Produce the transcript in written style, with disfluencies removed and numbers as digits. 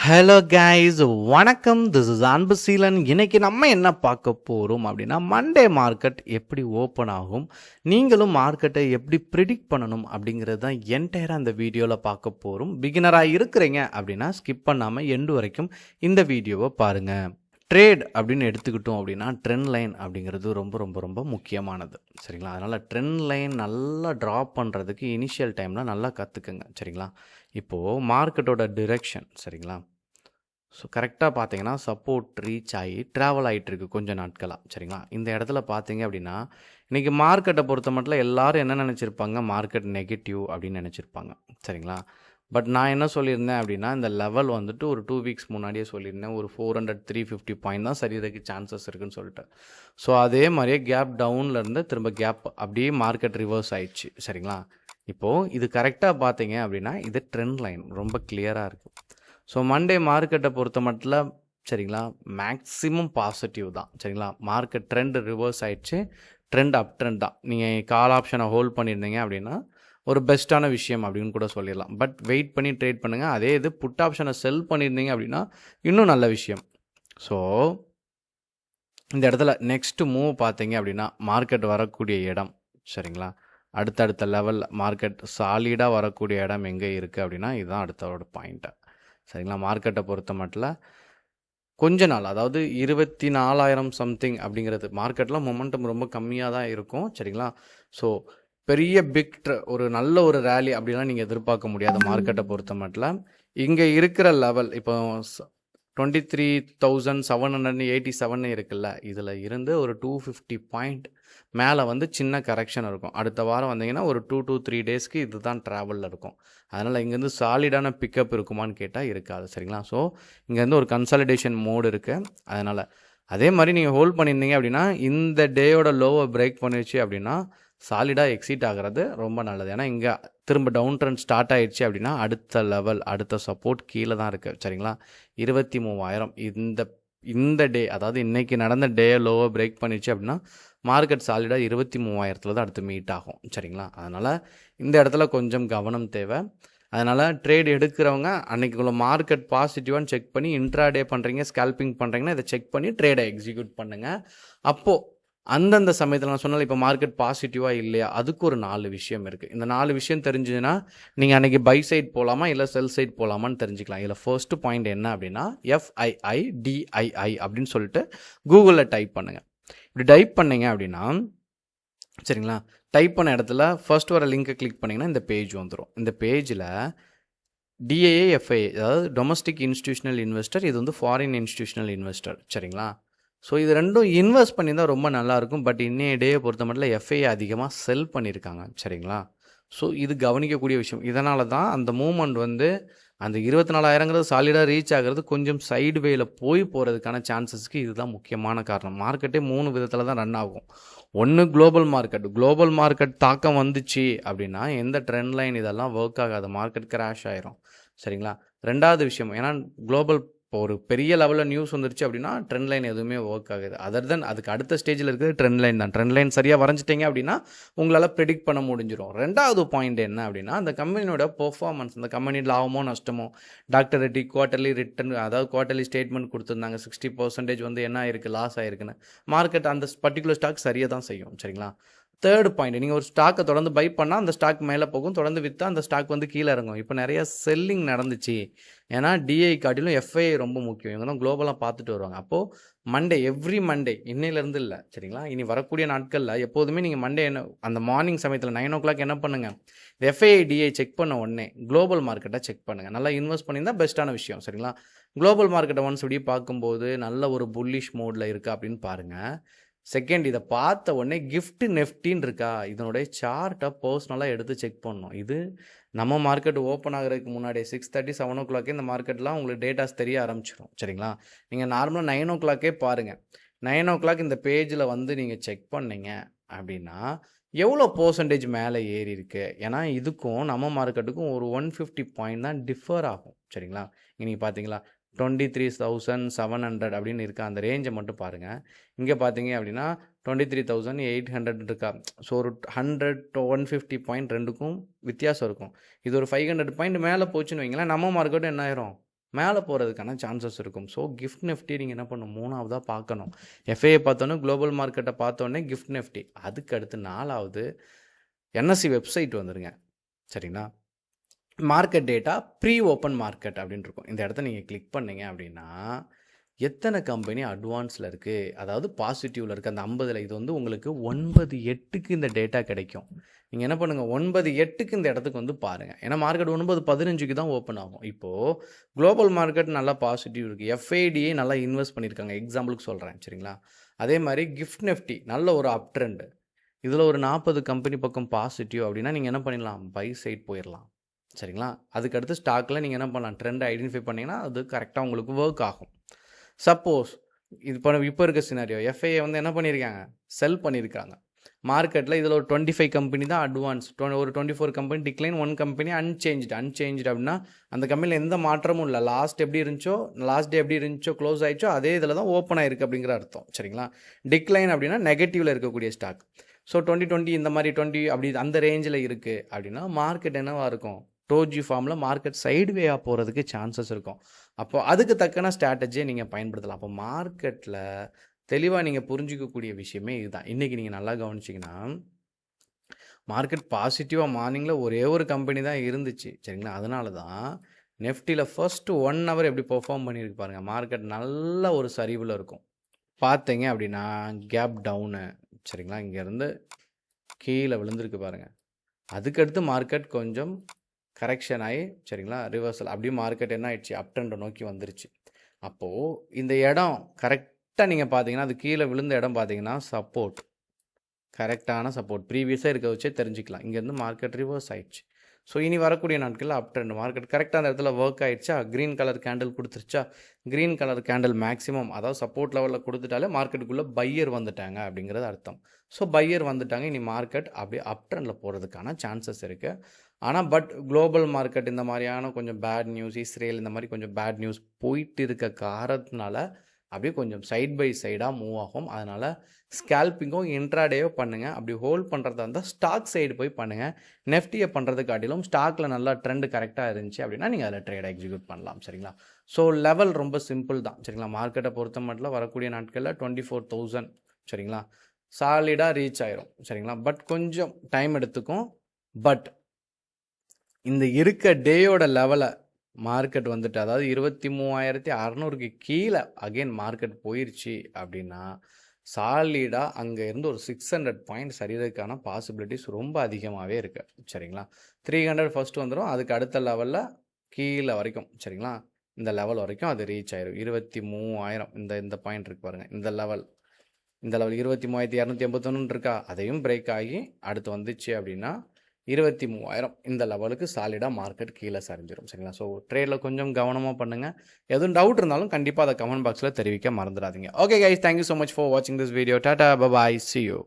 Hello guys, வணக்கம். This is Anbuseelan. இன்னைக்கு நம்ம என்ன பார்க்க போகிறோம் அப்படின்னா, மண்டே மார்க்கெட் எப்படி ஓப்பன் ஆகும், நீங்களும் மார்க்கெட்டை எப்படி ப்ரிடிக்ட் பண்ணணும் அப்படிங்கிறது தான் என்டையராக அந்த வீடியோவில் பார்க்க போகிறோம். பிகினராக இருக்கிறீங்க அப்படின்னா ஸ்கிப் பண்ணாமல் எண்டு வரைக்கும் இந்த வீடியோவை பாருங்கள். ட்ரேட் அப்படின்னு எடுத்துக்கிட்டோம் அப்படின்னா ட்ரெண்ட் லைன் அப்படிங்கிறது ரொம்ப ரொம்ப ரொம்ப முக்கியமானது, சரிங்களா? அதனால் ட்ரெண்ட் லைன் நல்லா ட்ராப் பண்ணுறதுக்கு இனிஷியல் டைமில் நல்லா கற்றுக்குங்க, சரிங்களா? இப்போது மார்க்கெட்டோட டிரெக்ஷன், சரிங்களா? ஸோ கரெக்டாக பார்த்தீங்கன்னா சப்போர்ட் ரீச் ஆகி ட்ராவல் ஆகிட்டுருக்கு கொஞ்சம் நாட்களாக, சரிங்களா? இந்த இடத்துல பார்த்தீங்க அப்படின்னா இன்றைக்கி மார்க்கெட்டை பொறுத்த மட்டும் எல்லோரும் என்ன நினச்சிருப்பாங்க, மார்க்கெட் நெகட்டிவ் அப்படின்னு நினச்சிருப்பாங்க, சரிங்களா? பட் நான் என்ன சொல்லியிருந்தேன் அப்படின்னா, இந்த லெவல் வந்துட்டு ஒரு 2 வீக்ஸ் முன்னாடியே சொல்லியிருந்தேன், ஒரு 400-350 பாயிண்ட் தான் சரியறதுக்கு சான்சஸ் இருக்குதுன்னு சொல்லிட்டு. ஸோ அதே மாதிரியே கேப் டவுன்லேருந்து திரும்ப கேப் அப்படியே மார்க்கெட் ரிவர்ஸ் ஆயிடுச்சு, சரிங்களா? இப்போது இது கரெக்டாக பார்த்தீங்க அப்படின்னா இது ட்ரெண்ட் லைன் ரொம்ப கிளியராக இருக்குது. ஸோ மண்டே மார்க்கெட்டை பொறுத்த மட்டும், சரிங்களா, மேக்ஸிமம் பாசிட்டிவ் தான், சரிங்களா? மார்க்கெட் ட்ரெண்ட் ரிவர்ஸ் ஆயிடுச்சு, ட்ரெண்ட் அப் ட்ரெண்ட் தான். நீங்கள் கால் ஆப்ஷனை ஹோல்ட் பண்ணியிருந்தீங்க அப்படின்னா ஒரு பெஸ்ட்டான விஷயம் அப்படின்னு கூட சொல்லிடலாம். பட் வெயிட் பண்ணி ட்ரேட் பண்ணுங்கள். அதே இது புட் ஆப்ஷனை செல் பண்ணியிருந்தீங்க அப்படின்னா இன்னும் நல்ல விஷயம். ஸோ இந்த இடத்துல நெக்ஸ்ட்டு மூவ் பார்த்தீங்க அப்படின்னா மார்க்கெட் வரக்கூடிய இடம், சரிங்களா, அடுத்தடுத்த லெவல் மார்க்கெட் சாலிடாக வரக்கூடிய இடம் எங்கே இருக்குது அப்படின்னா இதுதான் அடுத்தோட பாயிண்ட்டு, சரிங்களா? மார்க்கெட்டை பொறுத்த மட்டும் கொஞ்ச நாள், அதாவது 24,000 சம்திங் அப்படிங்கிறது மார்க்கெட்டில் மொமெண்டம் ரொம்ப கம்மியாக தான் இருக்கும், சரிங்களா? ஸோ பெரிய ஒரு நல்ல ஒரு ரேலி அப்படிலாம் நீங்கள் எதிர்பார்க்க முடியாது மார்க்கெட்டை பொறுத்த மட்டும். இங்கே இருக்கிற லெவல் இப்போ 23,787 இருக்குல்ல, இதில் இருந்து ஒரு 250 பாயிண்ட் மேலே வந்து சின்ன கரெக்ஷன் இருக்கும். அடுத்த வாரம் வந்தீங்கன்னா ஒரு 2 to 3 டேஸ்க்கு இது தான் ட்ராவலில் இருக்கும். அதனால் இங்கேருந்து சாலிடான பிக்கப் இருக்குமான்னு கேட்டால் இருக்காது, சரிங்களா? ஸோ இங்கேருந்து ஒரு கன்சாலிடேஷன் மோடு இருக்குது. அதனால் அதே மாதிரி நீங்கள் ஹோல்ட் பண்ணியிருந்தீங்க அப்படின்னா இந்த டேயோட லோவை பிரேக் பண்ணிடுச்சு அப்படின்னா சாலிடாக எக்ஸிட் ஆகிறது ரொம்ப நல்லது. ஏன்னா இங்கே திரும்ப டவுன் ட்ரெண்ட் ஸ்டார்ட் ஆகிடுச்சு அப்படின்னா அடுத்த லெவல் அடுத்த சப்போர்ட் கீழே தான் இருக்குது, சரிங்களா? 23,000 இந்த டே, அதாவது இன்றைக்கி நடந்த டே லோவை பிரேக் பண்ணிடுச்சு அப்படின்னா மார்க்கெட் சாலிடாக 23,000 தான் அடுத்து மீட் ஆகும், சரிங்களா? அதனால் இந்த இடத்துல கொஞ்சம் கவனம் தேவை. அதனால் ட்ரேட் எடுக்கிறவங்க அன்றைக்குள்ள மார்க்கெட் பாசிட்டிவான்னு செக் பண்ணி இன்ட்ராடே பண்ணுறீங்க, ஸ்கேல்பிங் பண்ணுறீங்கன்னா இதை செக் பண்ணி ட்ரேடை எக்ஸிக்யூட் பண்ணுங்கள். அப்போது அந்தந்த சமயத்தில் நான் சொன்னால் இப்போ மார்க்கெட் பாசிட்டிவாக இல்லையா, அதுக்கு ஒரு 4 விஷயம் இருக்குது. இந்த 4 விஷயம் தெரிஞ்சுதுன்னா நீங்கள் அன்றைக்கி பை சைட் போகலாமா இல்லை செல் சைட் போகலாமான்னு தெரிஞ்சுக்கலாம். இதில் ஃபர்ஸ்ட்டு பாயிண்ட் என்ன அப்படின்னா FIIDII அப்படின்னு சொல்லிட்டு கூகுளில் டைப் பண்ணுங்கள். இப்படி டைப் பண்ணிங்க அப்படின்னா, சரிங்களா, டைப் பண்ண இடத்துல ஃபர்ஸ்ட் வர லிங்கை கிளிக் பண்ணிங்கன்னா இந்த பேஜ் வந்துடும். இந்த பேஜில் DIIFI, அதாவது டொமஸ்டிக் இன்ஸ்டிடியூஷனல் இன்வெஸ்டர், இது வந்து ஃபாரின் இன்ஸ்டிடியூஷனல் இன்வெஸ்டர், சரிங்களா? ஸோ இது ரெண்டும் இன்வெஸ்ட் பண்ணி தான் ரொம்ப நல்லாயிருக்கும். பட் இன்னைய டேயை பொறுத்த மட்டும் FII அதிகமாக செல் பண்ணியிருக்காங்க, சரிங்களா? ஸோ இது கவனிக்கக்கூடிய விஷயம். இதனால தான் அந்த மூமெண்ட் வந்து அந்த 24,000ங்கிறது சாலிடாக ரீச் ஆகிறது கொஞ்சம் சைடு வேயில் போகிறதுக்கான சான்சஸ்க்கு இதுதான் முக்கியமான காரணம். மார்க்கெட்டே 3 விதத்தில் தான் ரன் ஆகும். ஒன்று குளோபல் மார்க்கெட் தாக்கம் வந்துச்சு அப்படின்னா எந்த ட்ரெண்ட் லைன் இதெல்லாம் ஒர்க் ஆகாது, மார்க்கெட் கிராஷ் ஆயிரும், சரிங்களா? ரெண்டாவது விஷயம், ஏன்னா குளோபல் இப்போ ஒரு பெரிய லெவலில் நியூஸ் வந்துருச்சு அப்படின்னா ட்ரெண்ட் லைன் எதுவுமே ஒர்க் ஆகுது. அதர் தென் அதுக்கு அடுத்த ஸ்டேஜில் இருக்கிறது ட்ரெண்ட் லைன் தான். ட்ரெண்ட் லைன் சரியாக வரைஞ்சிட்டிங்க அப்படின்னா உங்களால் ப்ரெடிக்ட் பண்ண முடிஞ்சிடும். ரெண்டாவது பாயிண்ட் என்ன அப்படின்னா அந்த கம்பெனியோட பெர்ஃபார்மன்ஸ், அந்த கம்பெனி லாபமோ நஷ்டமோ. டாக்டர் ரெட்டி குவார்ட்டர்லி ரிட்டர்ன், அதாவது குவார்ட்டர்லி ஸ்டேட்மெண்ட் கொடுத்துருந்தாங்க, 60% வந்து என்ன ஆயிருக்கு, லாஸ் ஆயிருக்குன்னு. மார்க்கெட் அந்த பர்டிகுலர் ஸ்டாக் சரியாக தான் செய்யும், சரிங்களா? தேர்ட் பாயிண்ட், நீங்கள் ஒரு ஸ்டாக்கை தொடர்ந்து பை பண்ணால் அந்த ஸ்டாக் மேலே போகும், தொடர்ந்து விற்றா அந்த ஸ்டாக் வந்து கீழே இறங்கும். இப்போ நிறைய செல்லிங் நடந்துச்சு, ஏன்னா DI காட்டிலும் FII ரொம்ப முக்கியம். இவங்க தான் குளோபலாக பார்த்துட்டு வருவாங்க. அப்போது எவ்ரி மண்டே இன்னையிலேருந்து இல்லை, சரிங்களா, இனி வரக்கூடிய நாட்களில் எப்போதுமே நீங்கள் மண்டே அந்த மார்னிங் சமயத்தில் 9 o'clock என்ன பண்ணுங்கள், FII DI செக் பண்ண உடனே குளோபல் மார்க்கெட்டை செக் பண்ணுங்கள். நல்லா இன்வெஸ்ட் பண்ணியிருந்தால் பெஸ்ட்டான விஷயம், சரிங்களா? குளோபல் மார்க்கெட்டை ஒன்ஸ் இப்படி பார்க்கும்போது நல்ல ஒரு புல்லிஷ் மோடில் இருக்கா அப்படின்னு பாருங்கள். செகண்ட், இதை பார்த்த உடனே கிஃப்ட் நெஃப்டின்னு இருக்கா, இதனுடைய சார்ட்டை பர்சனலாக எடுத்து செக் பண்ணணும். இது நம்ம மார்க்கெட் ஓப்பன் ஆகிறதுக்கு முன்னாடி 6:30 7 o'clock இந்த மார்க்கெட்லாம் உங்களுக்கு டேட்டாஸ் தெரிய ஆரம்பிச்சிடும், சரிங்களா? நீங்கள் நார்மலாக 9 o'clock பாருங்கள். 9 o'clock இந்த பேஜில் வந்து நீங்கள் செக் பண்ணீங்க அப்படின்னா எவ்வளோ % மேலே ஏறி இருக்கு. ஏன்னா இதுக்கும் நம்ம மார்க்கெட்டுக்கும் ஒரு 150 பாயிண்ட் தான் டிஃபர் ஆகும், சரிங்களா? நீங்கள் பார்த்தீங்களா 23,700 அப்படின்னு இருக்கா, அந்த ரேஞ்சை மட்டும் பாருங்கள். இங்கே பார்த்தீங்க அப்படின்னா 23,800 இருக்கா. ஸோ ஒரு 100 to 150 பாயிண்ட் ரெண்டுக்கும் வித்தியாசம் இருக்கும். இது ஒரு 500 பாயிண்ட் மேலே போச்சுன்னு வைங்களேன், நம்ம மார்க்கெட்டும் என்ன ஆயிரும், மேலே போகிறதுக்கான சான்சஸ் இருக்கும். ஸோ கிஃப்ட் நிஃப்டி நீங்கள் என்ன பண்ணணும், 3ஆவதாக பார்க்கணும். எஃப்ஐஏ பார்த்தோன்னே, குளோபல் மார்க்கெட்டை பார்த்தோன்னே கிஃப்ட் நிஃப்டி, அதுக்கு அடுத்து 4ஆவது என்எஸ்சி வெப்சைட் வந்துருங்க. சரிங்களா? Market data pre open market அப்படின்னு இருக்கும். இந்த இடத்த நீங்கள் கிளிக் பண்ணீங்க அப்படின்னா எத்தனை கம்பெனி அட்வான்ஸில் இருக்குது, அதாவது பாசிட்டிவில் இருக்குது அந்த 50ல், இது வந்து உங்களுக்கு 9/8க்கு இந்த டேட்டா கிடைக்கும். நீங்கள் என்ன பண்ணுங்கள், 9/8க்கு இந்த இடத்துக்கு வந்து பாருங்கள். ஏன்னா மார்க்கெட் 9:15க்கு தான் ஓப்பன் ஆகும். இப்போது குளோபல் மார்க்கெட் நல்லா பாசிட்டிவ் இருக்குது, எஃப்ஐடியை நல்லா இன்வெஸ்ட் பண்ணியிருக்காங்க, எக்ஸாம்பிளுக்கு சொல்கிறேன். சரிங்களா? அதே மாதிரி கிஃப்ட் நிஃப்டி நல்ல ஒரு அப் ட்ரெண்டு, இதில் ஒரு 40 கம்பெனி பக்கம் பாசிட்டிவ் அப்படின்னா நீங்கள் என்ன பண்ணிடலாம், பை சைட் போயிடலாம். சரிங்களா? அதுக்கடுத்து ஸ்டாக்கில் நீங்கள் என்ன பண்ணலாம், ட்ரெண்ட் ஐடென்டிஃபை பண்ணிங்கன்னா அது கரெக்டாக உங்களுக்கு ஒர்க் ஆகும். சப்போஸ் இப்போ இருக்க சினாரியோ எஃப்ஐஏ வந்து என்ன பண்ணியிருக்காங்க, செல் பண்ணியிருக்காங்க மார்க்கெட்டில், இதில் ஒரு 25 கம்பெனி தான் அட்வான்ஸ், ஒரு 24 கம்பெனி டிக்ளைன், 1 கம்பெனி அன்சேஞ்சு அப்படின்னா அந்த கம்பெனியில் எந்த மாற்றமும் இல்லை. லாஸ்ட் டே எப்படி இருந்துச்சோ க்ளோஸ் ஆயிடுச்சோ அதே இதில் தான் ஓப்பன் ஆயிருக்கு அப்படிங்கிற அர்த்தம். சரிங்களா? டிக்ளைன் அப்படின்னா நெகட்டிவில் இருக்கக்கூடிய ஸ்டாக். ஸோ 2020 இந்த மாதிரி 20 அப்படி அந்த ரேஞ்சில் இருக்குது அப்படின்னா மார்க்கெட் என்னவாக இருக்கும், டோஜி ஃபார்மில் மார்க்கெட் சைடுவேயாக போகிறதுக்கு சான்சஸ் இருக்கும். அப்போ அதுக்கு தக்கன ஸ்ட்ராட்டஜியை நீங்கள் பயன்படுத்தலாம். அப்போ மார்க்கெட்டில் தெளிவாக நீங்கள் புரிஞ்சிக்கக்கூடிய விஷயமே இதுதான். இன்றைக்கி நீங்கள் நல்லா கவனிச்சிங்கன்னா மார்க்கெட் பாசிட்டிவாக மார்னிங்கில் ஒரே ஒரு கம்பெனி தான் இருந்துச்சு. சரிங்களா? அதனால தான் நெஃப்டியில் ஃபர்ஸ்ட்டு 1 ஹவர் எப்படி பெர்ஃபார்ம் பண்ணியிருக்கு பாருங்கள். மார்க்கெட் நல்ல ஒரு சரிவில் இருக்கும். பார்த்தீங்க அப்படின்னா கேப் டவுனு, சரிங்களா, இங்கேருந்து கீழே விழுந்திருக்கு பாருங்கள். அதுக்கடுத்து மார்க்கெட் கொஞ்சம் கரெக்ஷன் ஆகி, சரிங்களா, ரிவர்சல் அப்படியே மார்க்கெட் என்ன ஆயிடுச்சு, அப் ட்ரெண்டை நோக்கி வந்துருச்சு. அப்போது இந்த இடம் கரெக்டாக நீங்கள் பார்த்தீங்கன்னா அது கீழே விழுந்த இடம் பார்த்தீங்கன்னா சப்போர்ட், கரெக்டான சப்போர்ட் ப்ரீவியஸாக இருக்க வச்சே தெரிஞ்சுக்கலாம். இங்கேருந்து மார்க்கெட் ரிவர்ஸ் ஆயிடுச்சு. ஸோ இனி வரக்கூடிய நாட்களில் அப் ட்ரெண்ட் மார்க்கெட் கரெக்டாக அந்த இடத்துல ஒர்க் ஆயிடுச்சா, க்ரீன் கலர் கேண்டில் கொடுத்துருச்சா, க்ரீன் கலர் கேண்டில் மேக்ஸிமம் அதாவது சப்போர்ட் லெவலில் கொடுத்துட்டாலே மார்க்கெட்டுக்குள்ளே பையர் வந்துட்டாங்க அப்படிங்கிறது அர்த்தம். ஸோ பையர் வந்துட்டாங்க, இனி மார்க்கெட் அப்படியே அப் ட்ரெண்டில் போகிறதுக்கான சான்சஸ் இருக்குது. ஆனால் பட் குளோபல் மார்க்கெட் இந்த மாதிரியான கொஞ்சம் பேட் நியூஸ், இஸ்ரேல் இந்த மாதிரி கொஞ்சம் பேட் நியூஸ் போயிட்டு இருக்க காரணத்தினால அப்படியே கொஞ்சம் சைட் பை சைடாக மூவ் ஆகும். அதனால் ஸ்கேல்பிங்கோ இன்ட்ராடேயோ பண்ணுங்கள். அப்படி ஹோல்ட் பண்ணுறதா இருந்தால் ஸ்டாக் சைடு போய் பண்ணுங்கள். நெஃப்டியை பண்ணுறது காட்டிலும் ஸ்டாக்கில் நல்லா ட்ரெண்டு கரெக்டாக இருந்துச்சு அப்படின்னா நீங்கள் அதில் ட்ரேடை எக்ஸிக்யூட் பண்ணலாம். சரிங்களா? ஸோ லெவல் ரொம்ப சிம்பிள் தான். சரிங்களா? மார்க்கெட்டை பொறுத்த மட்டும் வரக்கூடிய நாட்களில் 24,000 சரிங்களா சாலிடாக ரீச் ஆயிரும். சரிங்களா? பட் கொஞ்சம் டைம் எடுத்துக்கும். பட் இந்த இருக்க டேயோட லெவலை மார்க்கெட் வந்துட்டு அதாவது 23,600க்கு கீழே அகெயின் மார்க்கெட் போயிடுச்சு அப்படின்னா சாலிடாக அங்கே இருந்து ஒரு 600 பாயிண்ட் சரியறதுக்கான பாசிபிலிட்டிஸ் ரொம்ப அதிகமாகவே இருக்குது. சரிங்களா? 300 ஃபஸ்ட்டு வந்துடும், அதுக்கு அடுத்த லெவலில் கீழே வரைக்கும், சரிங்களா, இந்த லெவல் வரைக்கும் அது ரீச் ஆயிரும். 23,000 இந்த பாயிண்ட் இருக்கு பாருங்கள், இந்த லெவல் 23,281 இருக்கா, அதையும் பிரேக் ஆகி அடுத்து வந்துச்சு அப்படின்னா 23,000 இந்த லெவலுக்கு சாலிடாக மார்க்கெட் கீழே சரிஞ்சிடும். சரிங்களா? ஸோ ட்ரேடில் கொஞ்சம் கவனமாக பண்ணுங்கள். எதுவும் டவுட் இருந்தாலும் கண்டிப்பாக அதை கமெண்ட் பாக்ஸில் தெரிவிக்க மறந்துடாதீங்க. Okay guys, thank you so much for வாட்சிங் this video. Tata, bye, see you.